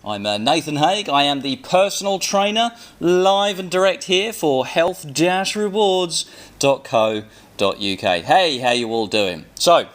I'm Nathan Haig. I am the personal trainer, live and direct here for health-rewards.co.uk. Hey, how you all doing? So,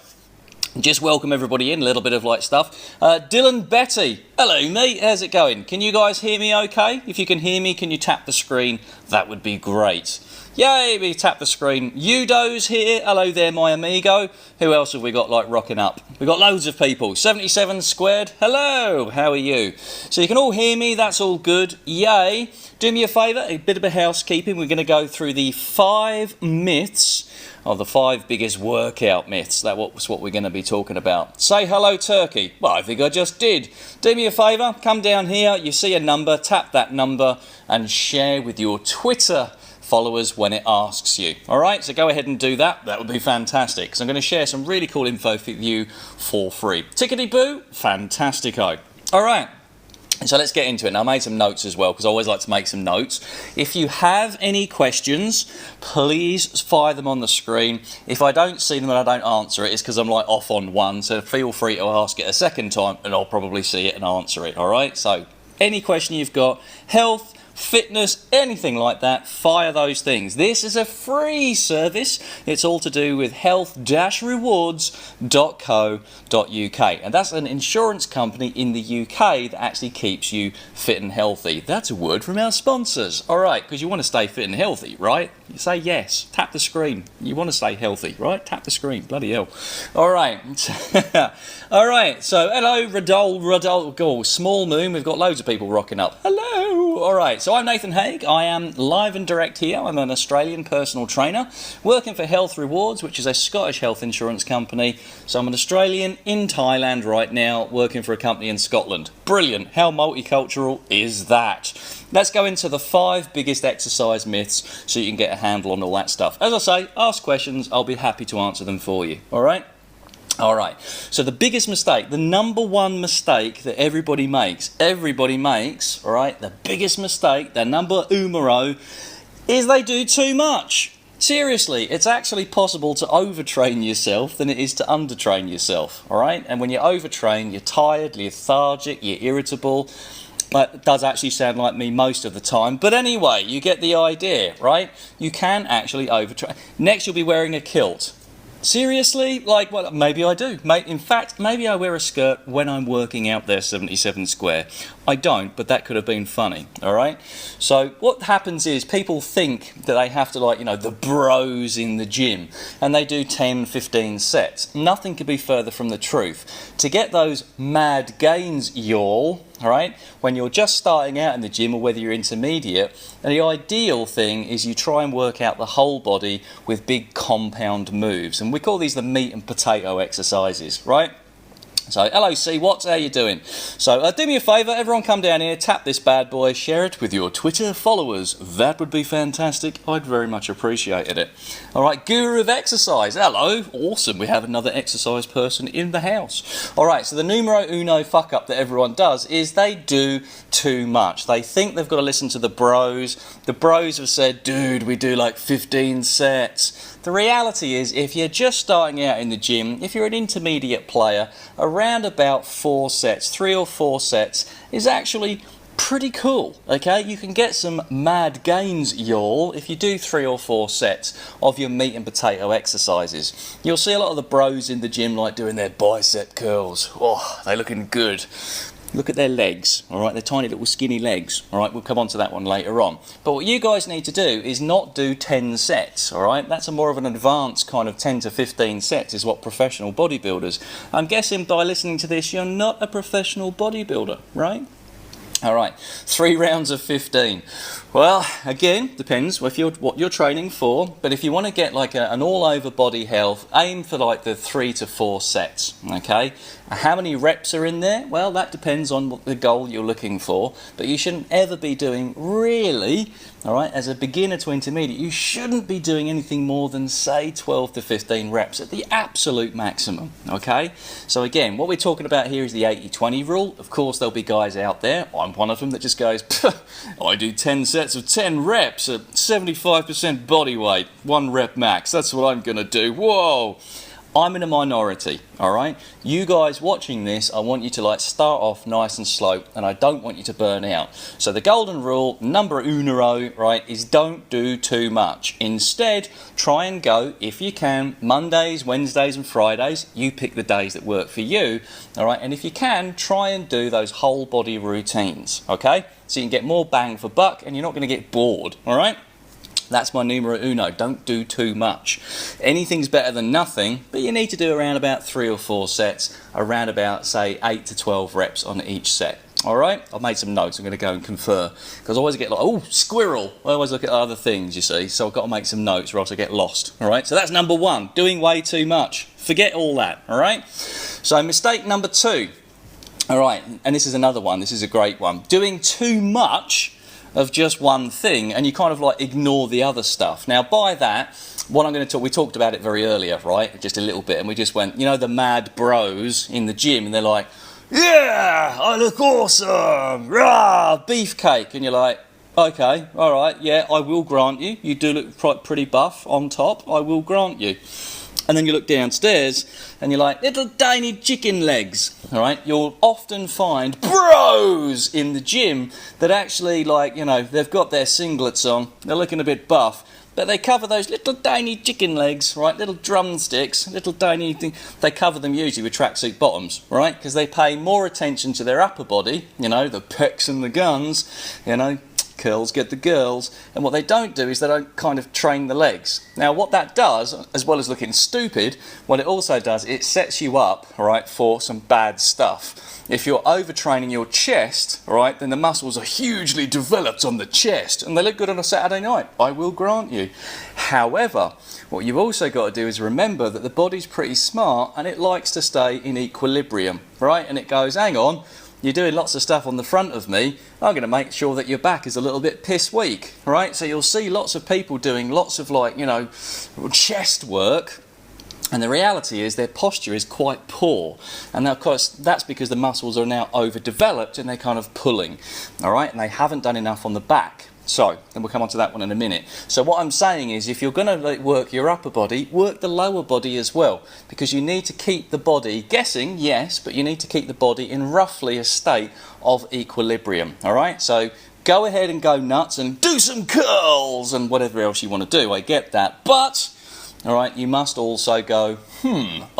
just welcome everybody in, a little bit of light stuff. Dylan Betty, hello mate, how's it going? Can you guys hear me okay? If you can hear me, can you tap the screen? That would be great. Yay, we tap the screen. Udo's here, hello there my amigo. Who else have we got like rocking up? We've got loads of people. 77 squared, hello, how are you? So you can all hear me, that's all good, yay. Do me a favour, a bit of a housekeeping. We're going to go through the 5 myths of the 5 biggest workout myths. That's what we're going to be talking about. Say hello Turkey. Well, I think I just did. Do me a favour, come down here, you see a number, tap that number and share with your Twitter followers when it asks you. Alright, so go ahead and do that. That would be fantastic. So I'm going to share some really cool info for you for free. Tickety-boo, fantastico. Alright. So let's get into it. Now, I made some notes as well because I always like to make some notes. If you have any questions, please fire them on the screen. If I don't see them and I don't answer it, it's because I'm like off on one. So feel free to ask it a second time and I'll probably see it and answer it. All right. So any question you've got, health, fitness, anything like that, fire those things. This is a free service. It's all to do with health-rewards.co.uk, and that's an insurance company in the UK that actually keeps you fit and healthy. That's a word from our sponsors. All right, because you want to stay fit and healthy, right? You say yes. Tap the screen. You want to stay healthy, right? Tap the screen. Bloody hell. All right. All right. So hello, Radol. Small Moon. We've got loads of people rocking up. Hello. All right. So I'm Nathan Haig. I am live and direct here. I'm an Australian personal trainer working for Health Rewards, which is a Scottish health insurance company. So I'm an Australian in Thailand right now working for a company in Scotland. Brilliant. How multicultural is that? Let's go into the 5 biggest exercise myths so you can get a handle on all that stuff. As I say, ask questions. I'll be happy to answer them for you. All right? All right, so the biggest mistake, the number one mistake that everybody makes, all right, the biggest mistake, the number umero, is they do too much. Seriously, it's actually possible to overtrain yourself than it is to undertrain yourself, all right? And when you overtrain, you're tired, lethargic, you're irritable. That does actually sound like me most of the time. But anyway, you get the idea, right? You can actually overtrain. Next, you'll be wearing a kilt. Seriously? Like, well, maybe I do. In fact, maybe I wear a skirt when I'm working out there 77 square. I don't, but that could have been funny, all right? So what happens is people think that they have to, like, you know, the bros in the gym, and they do 10, 15 sets. Nothing could be further from the truth. To get those mad gains, y'all, all right, when you're just starting out in the gym or whether you're intermediate, the ideal thing is you try and work out the whole body with big compound moves. And we call these the meat and potato exercises, right? So, hello C Watts, how you doing? So, do me a favour, everyone come down here, tap this bad boy, share it with your Twitter followers. That would be fantastic. I'd very much appreciated it. Alright, Guru of Exercise, hello. Awesome, we have another exercise person in the house. Alright, so the numero uno fuck up that everyone does is they do too much. They think they've got to listen to the bros. The bros have said, dude, we do like 15 sets. The reality is, if you're just starting out in the gym, if you're an intermediate player, around about 4 sets, 3 or 4 sets, is actually pretty cool, okay? You can get some mad gains, y'all, if you do 3 or 4 sets of your meat and potato exercises. You'll see a lot of the bros in the gym like doing their bicep curls. Oh, they're looking good. Look at their legs, all right? They're tiny little skinny legs, all right? We'll come on to that one later on. But what you guys need to do is not do 10 sets, all right? That's a more of an advanced kind of 10 to 15 sets is what professional bodybuilders. I'm guessing by listening to this, you're not a professional bodybuilder, right? All right, 3 rounds of 15. Well, again, depends what you're training for, but if you want to get like an all-over body health, aim for like the 3 to 4 sets, okay? How many reps are in there? Well, that depends on what the goal you're looking for, but you shouldn't ever be doing really, all right, as a beginner to intermediate, you shouldn't be doing anything more than, say, 12 to 15 reps at the absolute maximum, okay? So again, what we're talking about here is the 80-20 rule. Of course, there'll be guys out there, I'm one of them, that just goes, I do 10 sets of 10 reps at 75% body weight, 1 rep max, that's what I'm going to do. Whoa! I'm in a minority, all right? You guys watching this, I want you to like start off nice and slow, and I don't want you to burn out. So the golden rule, number uno, right, is don't do too much. Instead, try and go, if you can, Mondays, Wednesdays and Fridays. You pick the days that work for you, all right? And if you can, try and do those whole body routines, okay? So you can get more bang for buck and you're not going to get bored, all right? That's my numero uno. Don't do too much. Anything's better than nothing, but you need to do around about 3 or 4 sets, around about, say, 8 to 12 reps on each set. All right? I've made some notes. I'm going to go and confer. Because I always get like, oh, squirrel. I always look at other things, you see. So I've got to make some notes or else I get lost. All right? So that's number 1, doing way too much. Forget all that. All right? So mistake number 2. All right? And this is another one. This is a great one. Doing too much of just one thing, and you kind of like ignore the other stuff. Now by that, what I'm going to talk, we talked about it very earlier, right? Just a little bit, and we just went, you know, the mad bros in the gym, and they're like, yeah, I look awesome, rah, beefcake, and you're like, okay, all right, yeah, I will grant you, you do look pretty buff on top, I will grant you. And then you look downstairs and you're like, little tiny chicken legs, all right? You'll often find bros in the gym that actually, like, you know, they've got their singlets on, they're looking a bit buff, but they cover those little tiny chicken legs, right? Little drumsticks, little tiny thing. They cover them usually with tracksuit bottoms, right? Because they pay more attention to their upper body, you know, the pecs and the guns, you know, curls get the girls, and what they don't do is they don't kind of train the legs. Now what that does, as well as looking stupid, what it also does, it sets you up, all right, for some bad stuff. If you're overtraining your chest, all right, then the muscles are hugely developed on the chest, and they look good on a Saturday night, I will grant you. However, what you've also got to do is remember that the body's pretty smart and it likes to stay in equilibrium, right? And it goes, hang on, you're doing lots of stuff on the front of me, I'm going to make sure that your back is a little bit piss weak, right? So you'll see lots of people doing lots of, like, you know, chest work, and the reality is their posture is quite poor. And of course, that's because the muscles are now overdeveloped and they're kind of pulling, all right? And they haven't done enough on the back. So, then we'll come on to that one in a minute. So what I'm saying is, if you're going to like, work your upper body, work the lower body as well. Because you need to keep the body, guessing, yes, but you need to keep the body in roughly a state of equilibrium, all right? So, go ahead and go nuts and do some curls and whatever else you want to do, I get that. But, all right, you must also go,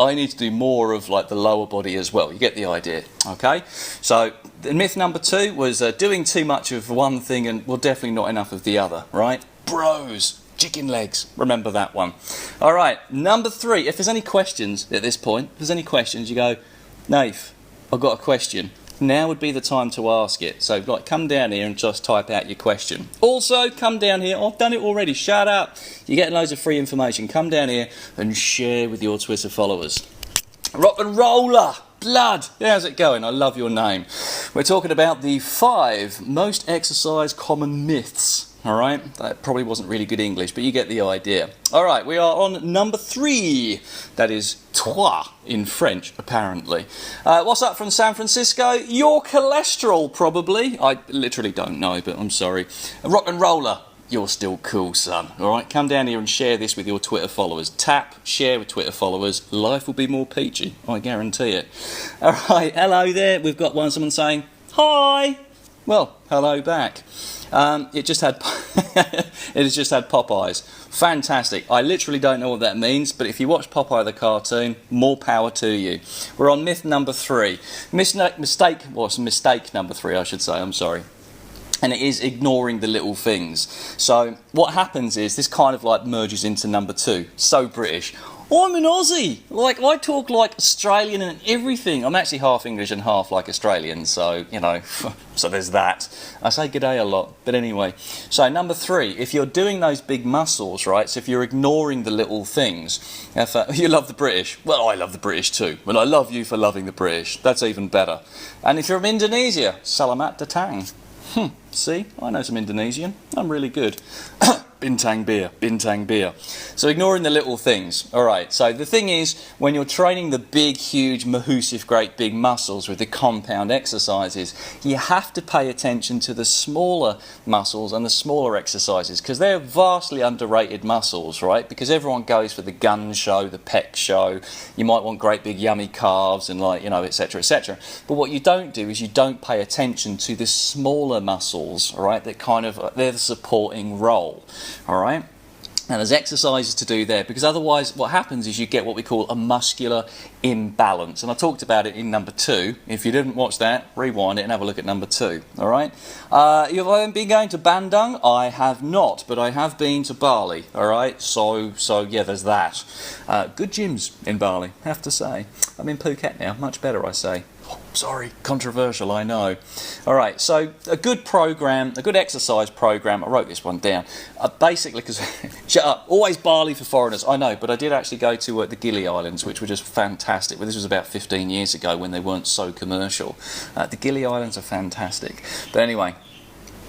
I need to do more of like the lower body as well. You get the idea, okay? So, the myth number 2 was doing too much of one thing and, well, definitely not enough of the other, right? Bros, chicken legs, remember that one. All right, number 3, if there's any questions at this point, if there's any questions, you go, Nath, I've got a question. Now would be the time to ask it. So, like, come down here and just type out your question. Also, come down here. I've done it already. Shut up. You're getting loads of free information. Come down here and share with your Twitter followers. Rock and roller. Blood. How's it going? I love your name. We're talking about the 5 most exercise common myths. All right, that probably wasn't really good English, but you get the idea. All right, we are on number 3. That is trois in French, apparently. What's up from San Francisco? Your cholesterol, probably. I literally don't know, but I'm sorry. Rock and roller. You're still cool, son. All right, come down here and share this with your Twitter followers. Tap, share with Twitter followers. Life will be more peachy, I guarantee it. All right, hello there. We've got someone saying, hi. Well, hello back. It just had Popeyes. Fantastic. I literally don't know what that means, but if you watch Popeye the cartoon, more power to you. We're on myth number 3. Mistake number 3, I should say. I'm sorry. And it is ignoring the little things. So what happens is this kind of like merges into number 2. So British. I'm an Aussie. Like, I talk like Australian and everything. I'm actually half English and half like Australian, so, you know, so there's that. I say g'day a lot, but anyway. So number 3, if you're doing those big muscles, right, so if you're ignoring the little things, if you love the British, well, I love the British too. Well, I love you for loving the British. That's even better. And if you're from Indonesia, salamat datang. See, I know some Indonesian. I'm really good. Bintang beer, Bintang beer. So ignoring the little things. All right, so the thing is, when you're training the big, huge, mahoosive, great big muscles with the compound exercises, you have to pay attention to the smaller muscles and the smaller exercises, because they're vastly underrated muscles, right? Because everyone goes for the gun show, the pec show. You might want great big yummy calves and, like, you know, etc., etc. But what you don't do is you don't pay attention to the smaller muscles, all right? That kind of, they're the supporting role, all right? And there's exercises to do there, because otherwise what happens is you get what we call a muscular imbalance. And I talked about it in number 2. If you didn't watch that, rewind it and have a look at number 2. All right? Have I been going to Bandung? I have not, but I have been to Bali. All right? So yeah, there's that. Good gyms in Bali, have to say. I'm in Phuket now. Much better, I say. Oh, sorry, controversial, I know. All right, so a good program, a good exercise program. I wrote this one down. Basically, because shut up, always Bali for foreigners. I know, but I did actually go to the Gili Islands, which were just fantastic. Well, this was about 15 years ago when they weren't so commercial. The Gili Islands are fantastic. But anyway.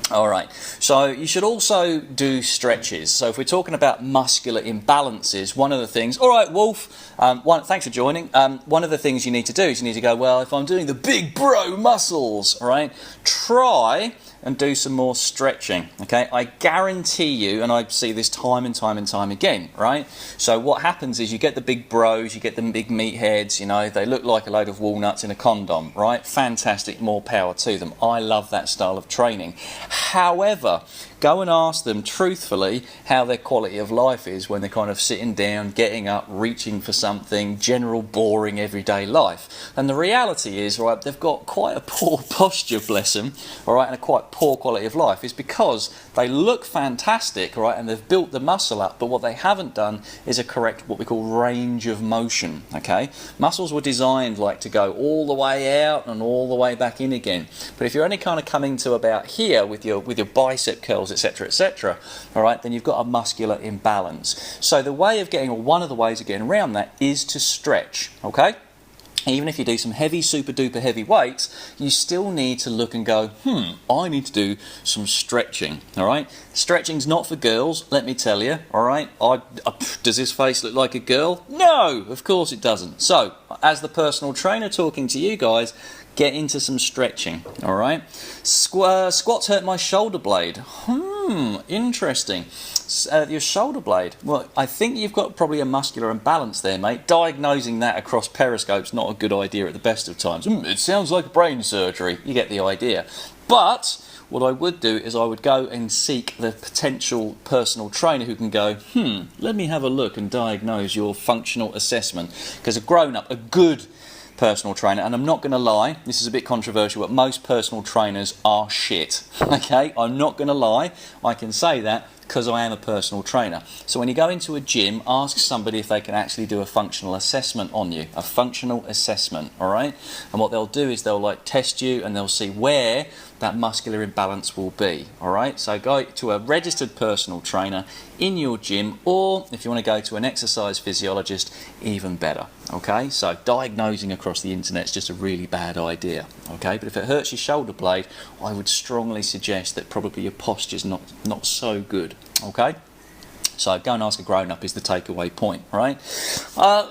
All right, so you should also do stretches. So if we're talking about muscular imbalances, one of the things, all right, Wolf, thanks for joining. One of the things you need to do is you need to go, well, if I'm doing the big bro muscles, all right, try and do some more stretching, okay? I guarantee you, and I see this time and time and time again, right? So what happens is you get the big bros, you get the big meatheads, you know, they look like a load of walnuts in a condom, right? Fantastic, more power to them. I love that style of training. However, go and ask them truthfully how their quality of life is when they're kind of sitting down, getting up, reaching for something, general boring everyday life. And the reality is, right, they've got quite a poor posture, bless them, all right, and a quite poor quality of life. Is because they look fantastic, right, and they've built the muscle up, but what they haven't done is a correct, what we call range of motion, okay? Muscles were designed like to go all the way out and all the way back in again. But if you're only kind of coming to about here with your bicep curls, etc., etc., all right, then you've got a muscular imbalance. So the way of getting, or one of the ways of getting around that, is to stretch, okay? Even if you do some heavy, super duper heavy weights, you still need to look and go, I need to do some stretching, all right? Stretching's not for girls, let me tell you, all right? Does this face look like a girl? No, of course it doesn't. So, as the personal trainer talking to you guys, get into some stretching, all right? Squats hurt my shoulder blade. Interesting. Your shoulder blade. Well, I think you've got probably a muscular imbalance there, mate. Diagnosing that across Periscope's not a good idea at the best of times. It sounds like brain surgery. You get the idea. But what I would do is I would go and seek the potential personal trainer who can go, let me have a look and diagnose your functional assessment. Because a grown-up, a good personal trainer, and I'm not going to lie, this is a bit controversial, but most personal trainers are shit, okay? I'm not going to lie, I can say that because I am a personal trainer. So when you go into a gym, ask somebody if they can actually do a functional assessment on you, a functional assessment, all right? And what they'll do is they'll like test you and they'll see where that muscular imbalance will be, all right? So go to a registered personal trainer in your gym, or if you want to go to an exercise physiologist, even better, okay? So diagnosing across the internet is just a really bad idea, okay? But if it hurts your shoulder blade, I would strongly suggest that probably your posture's not so good, okay? So go and ask a grown-up is the takeaway point, right?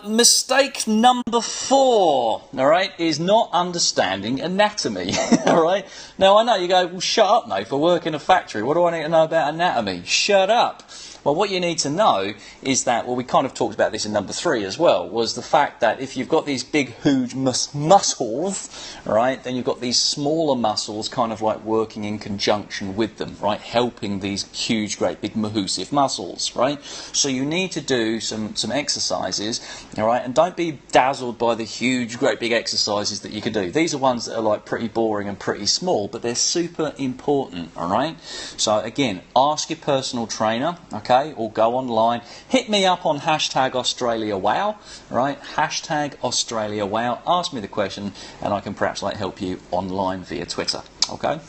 Mistake number 4, all right, is not understanding anatomy, all right? Now, I know you go, well, shut up, mate, I work in a factory. What do I need to know about anatomy? Shut up. Well, what you need to know is that, well, we kind of talked about this in number 3 as well, was the fact that if you've got these big, huge muscles, right, then you've got these smaller muscles kind of like working in conjunction with them, right, helping these huge, great, big, mahoosive muscles, right? So you need to do some exercises, all right, and don't be dazzled by the huge, great, big exercises that you can do. These are ones that are like pretty boring and pretty small, but they're super important, all right? So again, ask your personal trainer, okay? Or go online. Hit me up on #AustraliaWow, right? #AustraliaWow. Ask me the question, and I can perhaps like help you online via Twitter. Okay.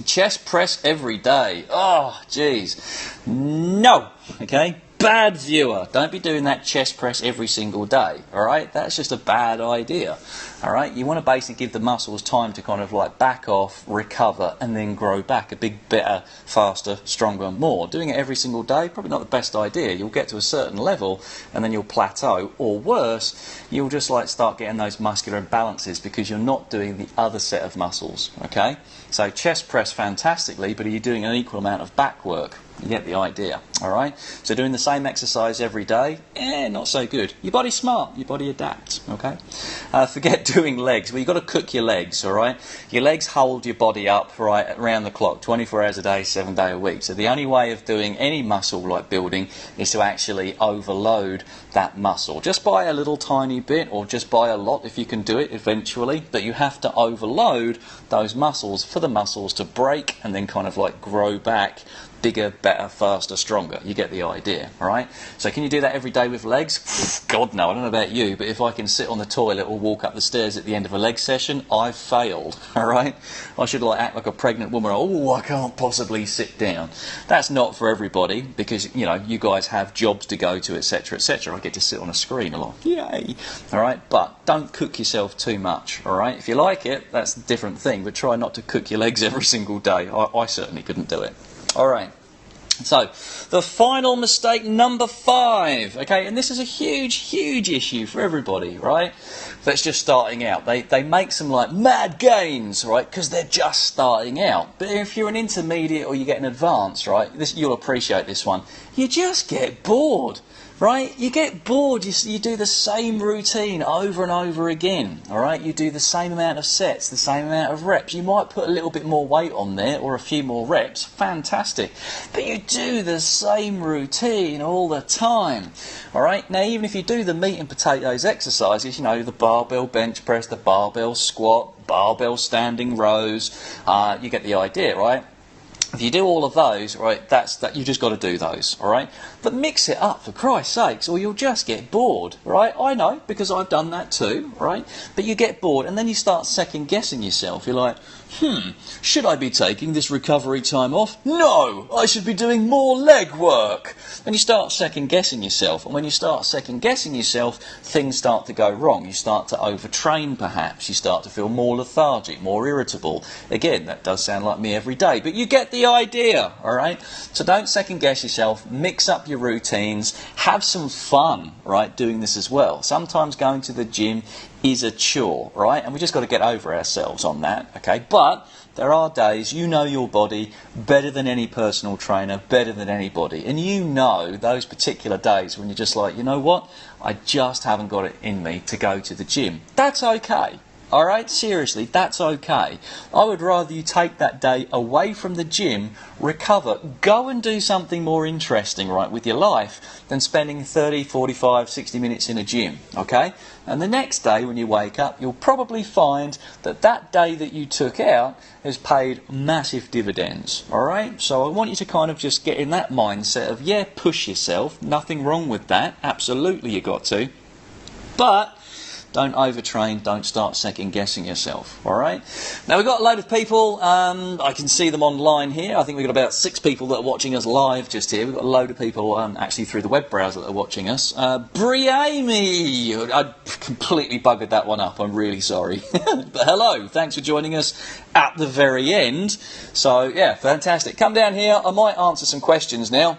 Chest press every day. Oh, geez. No. Okay. Bad viewer. Don't be doing that chest press every single day, all right? That's just a bad idea, all right? You want to basically give the muscles time to kind of like back off, recover, and then grow back a big, better, faster, stronger, more. Doing it every single day, probably not the best idea. You'll get to a certain level, and then you'll plateau, or worse, you'll just like start getting those muscular imbalances because you're not doing the other set of muscles, okay? So chest press fantastically, but are you doing an equal amount of back work? You get the idea, all right? So doing the same exercise every day, not so good. Your body's smart, your body adapts, okay? Forget doing legs. Well, you've got to cook your legs, all right? Your legs hold your body up, right, around the clock, 24 hours a day, 7 days a week. So the only way of doing any muscle like building is to actually overload that muscle. Just by a little tiny bit, or just by a lot if you can do it eventually, but you have to overload those muscles for the muscles to break and then kind of like grow back bigger, better, faster, stronger. You get the idea, all right? So can you do that every day with legs? God, no. I don't know about you, but if I can sit on the toilet or walk up the stairs at the end of a leg session, I've failed, all right? I should like act like a pregnant woman. Oh, I can't possibly sit down. That's not for everybody because, you know, you guys have jobs to go to, etc., etc. I get to sit on a screen a lot. Yay! All right? But don't cook yourself too much, all right? If you like it, that's a different thing, but try not to cook your legs every single day. I certainly couldn't do it. All right. So, the final mistake, number 5, okay, and this is a huge, huge issue for everybody, right, that's just starting out. They make some, like, mad gains, right, because they're just starting out. But if you're an intermediate or you get an advanced, right, you'll appreciate this one. You just get bored. Right? You get bored, you do the same routine over and over again, alright? You do the same amount of sets, the same amount of reps. You might put a little bit more weight on there or a few more reps, fantastic. But you do the same routine all the time, alright? Now even if you do the meat and potatoes exercises, you know, the barbell bench press, the barbell squat, barbell standing rows, you get the idea, right? If you do all of those, right, that you just got to do those, all right? But mix it up, for Christ's sakes, or you'll just get bored, right? I know, because I've done that too, right? But you get bored, and then you start second-guessing yourself. You're like, should I be taking this recovery time off? No, I should be doing more leg work. And you start second-guessing yourself, and when you start second-guessing yourself, things start to go wrong. You start to overtrain, perhaps. You start to feel more lethargic, more irritable. Again, that does sound like me every day, but you get the idea, all right? So don't second-guess yourself. Mix up your routines. Have some fun, right, doing this as well. Sometimes going to the gym is a chore, right? And we just got to get over ourselves on that, okay? But there are days, you know your body better than any personal trainer, better than anybody. And you know those particular days when you're just like, you know what? I just haven't got it in me to go to the gym. That's okay. All right, seriously, that's okay. I would rather you take that day away from the gym, recover, go and do something more interesting, right, with your life than spending 30, 45, 60 minutes in a gym, okay? And the next day when you wake up, you'll probably find that that day that you took out has paid massive dividends, all right? So I want you to kind of just get in that mindset of, yeah, push yourself, nothing wrong with that, absolutely you got to, but don't overtrain, don't start second-guessing yourself, all right? Now, we've got a load of people, I can see them online here. I think we've got about 6 people that are watching us live just here. We've got a load of people actually through the web browser that are watching us. Brie-Amy! I completely buggered that one up, I'm really sorry. But hello, thanks for joining us at the very end. So, yeah, fantastic. Come down here, I might answer some questions now.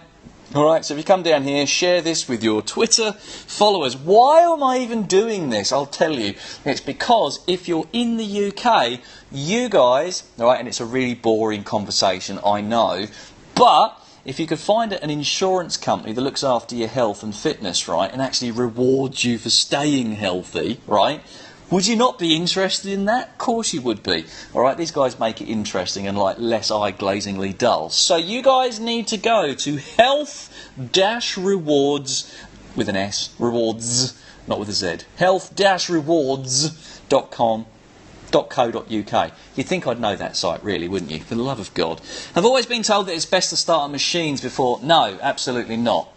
Alright, so if you come down here, share this with your Twitter followers. Why am I even doing this? I'll tell you. It's because if you're in the UK, you guys, alright, and it's a really boring conversation, I know, but if you could find an insurance company that looks after your health and fitness, right, and actually rewards you for staying healthy, right, would you not be interested in that? Of course you would be. Alright, these guys make it interesting and like less eye-glazingly dull. So you guys need to go to health-rewards, with an S, rewards, not with a Z, health-rewards.co.uk. You'd think I'd know that site really, wouldn't you? For the love of God. I've always been told that it's best to start on machines before. No, absolutely not.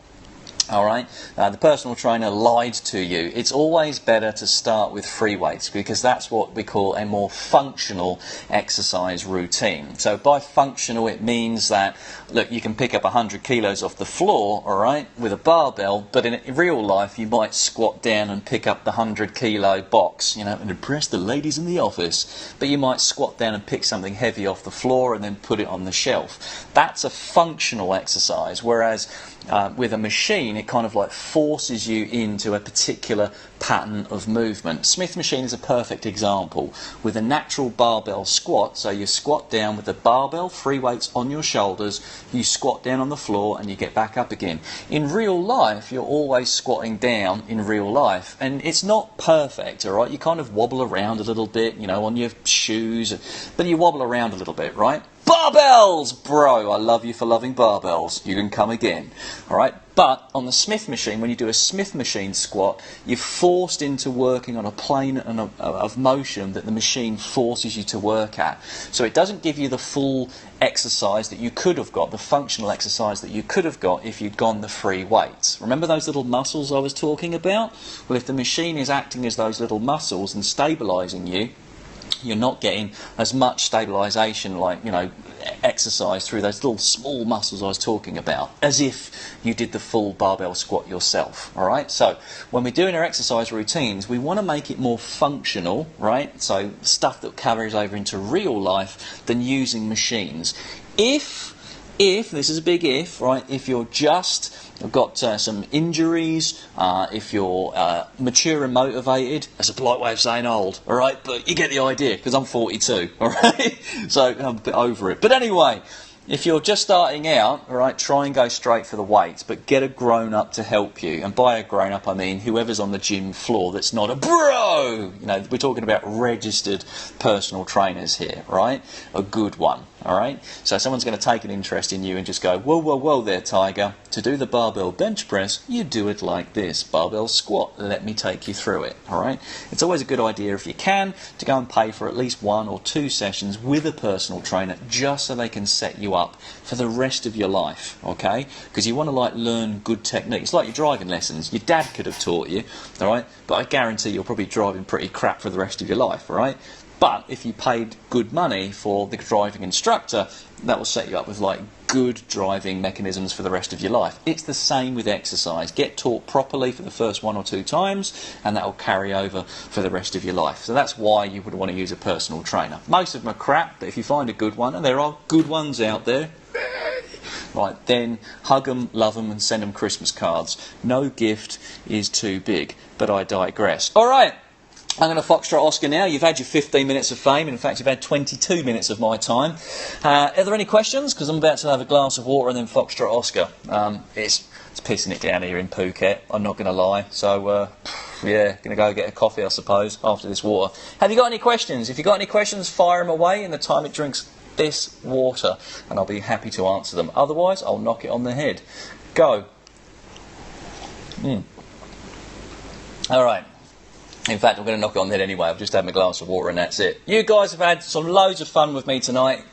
Alright, the personal trainer lied to you. It's always better to start with free weights because that's what we call a more functional exercise routine. So by functional it means that, look, you can pick up 100 kilos off the floor, alright, with a barbell, but in real life you might squat down and pick up the 100 kilo box, and impress the ladies in the office. But you might squat down and pick something heavy off the floor and then put it on the shelf. That's a functional exercise, whereas with a machine, it kind of like forces you into a particular pattern of movement. Smith machine is a perfect example. With a natural barbell squat, so you squat down with the barbell, free weights on your shoulders, you squat down on the floor and you get back up again. In real life, you're always squatting down in real life, and it's not perfect, alright? You kind of wobble around a little bit, on your shoes, but you wobble around a little bit, right? Barbells! Bro, I love you for loving barbells. You can come again. Alright? But on the Smith machine, when you do a Smith machine squat, you're forced into working on a plane of motion that the machine forces you to work at. So it doesn't give you the full exercise that you could have got, the functional exercise that you could have got if you'd gone the free weights. Remember those little muscles I was talking about? Well, if the machine is acting as those little muscles and stabilising you, you're not getting as much stabilisation exercise through those little small muscles I was talking about, as if you did the full barbell squat yourself. Alright, so when we're doing our exercise routines, we want to make it more functional, right? So stuff that carries over into real life than using machines. If this is a big if, right? If you're just got some injuries, if you're mature and motivated, that's a polite way of saying old, alright? But you get the idea, because I'm 42, alright? So I'm a bit over it. But anyway, if you're just starting out, alright, try and go straight for the weights, but get a grown-up to help you. And by a grown-up, I mean whoever's on the gym floor that's not a bro! We're talking about registered personal trainers here, right? A good one. Alright, so someone's going to take an interest in you and just go, whoa there, Tiger. To do the barbell bench press, you do it like this. Barbell squat, let me take you through it. Alright, it's always a good idea if you can to go and pay for at least 1 or 2 sessions with a personal trainer just so they can set you up for the rest of your life. Okay, because you want to learn good technique. It's like your driving lessons. Your dad could have taught you, alright, but I guarantee you're probably driving pretty crap for the rest of your life, alright? But if you paid good money for the driving instructor, that will set you up with good driving mechanisms for the rest of your life. It's the same with exercise. Get taught properly for the first 1 or 2 times, and that will carry over for the rest of your life. So that's why you would want to use a personal trainer. Most of them are crap, but if you find a good one, and there are good ones out there, right, then hug them, love them, and send them Christmas cards. No gift is too big, but I digress. All right. I'm going to Foxtrot Oscar now. You've had your 15 minutes of fame. In fact, you've had 22 minutes of my time. Are there any questions? Because I'm about to have a glass of water and then Foxtrot Oscar. It's pissing it down here in Phuket, I'm not going to lie. So, yeah, going to go get a coffee, I suppose, after this water. Have you got any questions? If you've got any questions, fire them away in the time it drinks this water, and I'll be happy to answer them. Otherwise, I'll knock it on the head. Go. All right. In fact, I'm going to knock it on the head anyway. I've just had my glass of water and that's it. You guys have had some loads of fun with me tonight,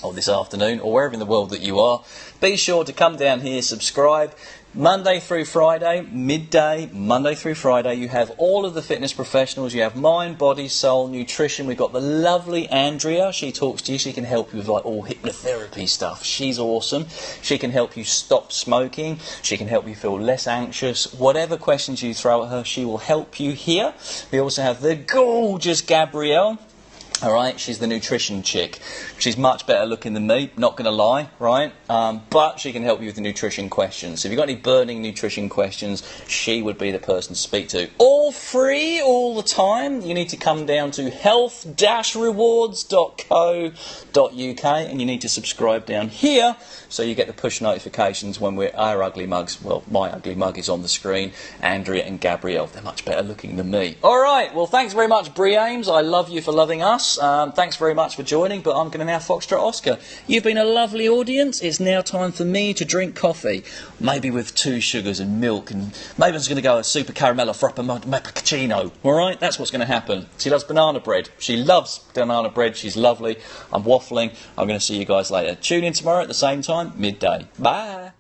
or this afternoon, or wherever in the world that you are. Be sure to come down here, subscribe. Monday through Friday, midday, Monday through Friday, you have all of the fitness professionals. You have mind, body, soul, nutrition. We've got the lovely Andrea. She talks to you. She can help you with all hypnotherapy stuff. She's awesome. She can help you stop smoking. She can help you feel less anxious. Whatever questions you throw at her, she will help you here. We also have the gorgeous Gabrielle. Alright, she's the nutrition chick. She's much better looking than me, not going to lie, right? But she can help you with the nutrition questions. So if you've got any burning nutrition questions, she would be the person to speak to. All free, all the time. You need to come down to health-rewards.co.uk and you need to subscribe down here so you get the push notifications when our ugly mugs, well, my ugly mug is on the screen. Andrea and Gabrielle, they're much better looking than me. Alright, well thanks very much, Brie Ames. I love you for loving us. Thanks very much for joining, but I'm going to now Foxtrot Oscar. You've been a lovely audience. It's now time for me to drink coffee, maybe with 2 sugars and milk, and maybe I'm just going to go a super caramella frappa cappuccino. Alright, that's what's going to happen. She loves banana bread. She loves banana bread. She's lovely. I'm waffling. I'm going to see you guys later. Tune in tomorrow at the same time, midday. Bye.